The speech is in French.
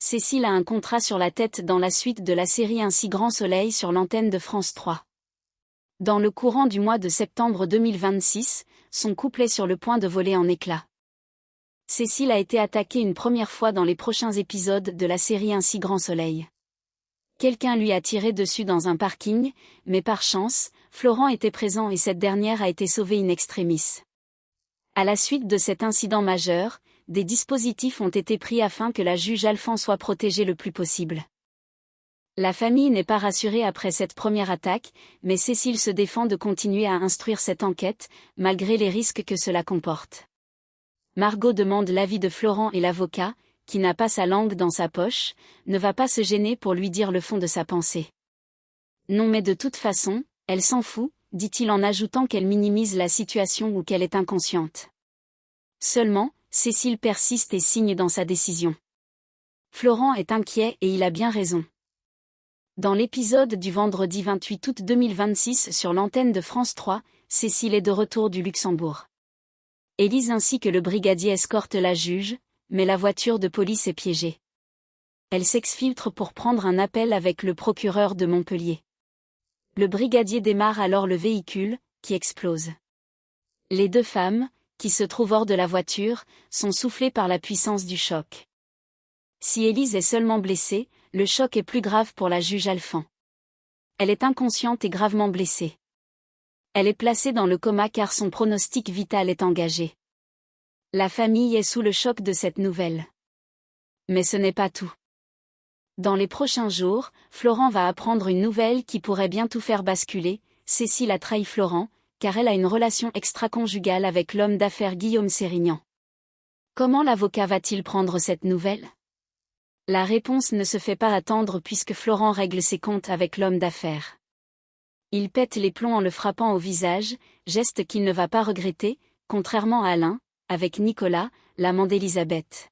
Cécile a un contrat sur la tête dans la suite de la série Un si grand soleil sur l'antenne de France 3. Dans le courant du mois de septembre 2026, son couple est sur le point de voler en éclats. Cécile a été attaquée une première fois dans les prochains épisodes de la série Un si grand soleil. Quelqu'un lui a tiré dessus dans un parking, mais par chance, Florent était présent et cette dernière a été sauvée in extremis. À la suite de cet incident majeur, des dispositifs ont été pris afin que la juge Alphand soit protégée le plus possible. La famille n'est pas rassurée après cette première attaque, mais Cécile se défend de continuer à instruire cette enquête, malgré les risques que cela comporte. Margot demande l'avis de Florent et l'avocat, qui n'a pas sa langue dans sa poche, ne va pas se gêner pour lui dire le fond de sa pensée. Non mais de toute façon, elle s'en fout, dit-il en ajoutant qu'elle minimise la situation ou qu'elle est inconsciente. Seulement, Cécile persiste et signe dans sa décision. Florent est inquiet et il a bien raison. Dans l'épisode du vendredi 28 août 2026 sur l'antenne de France 3, Cécile est de retour du Luxembourg. Élise ainsi que le brigadier escortent la juge, mais la voiture de police est piégée. Elle s'exfiltre pour prendre un appel avec le procureur de Montpellier. Le brigadier démarre alors le véhicule, qui explose. Les deux femmes, qui se trouvent hors de la voiture, sont soufflées par la puissance du choc. Si Élise est seulement blessée, le choc est plus grave pour la juge Alphand. Elle est inconsciente et gravement blessée. Elle est placée dans le coma car son pronostic vital est engagé. La famille est sous le choc de cette nouvelle. Mais ce n'est pas tout. Dans les prochains jours, Florent va apprendre une nouvelle qui pourrait bien tout faire basculer. Cécile a trahi Florent, car elle a une relation extra-conjugale avec l'homme d'affaires Guillaume Sérignan. Comment l'avocat va-t-il prendre cette nouvelle ? La réponse ne se fait pas attendre puisque Florent règle ses comptes avec l'homme d'affaires. Il pète les plombs en le frappant au visage, geste qu'il ne va pas regretter, contrairement à Alain, avec Nicolas, l'amant d'Elisabeth.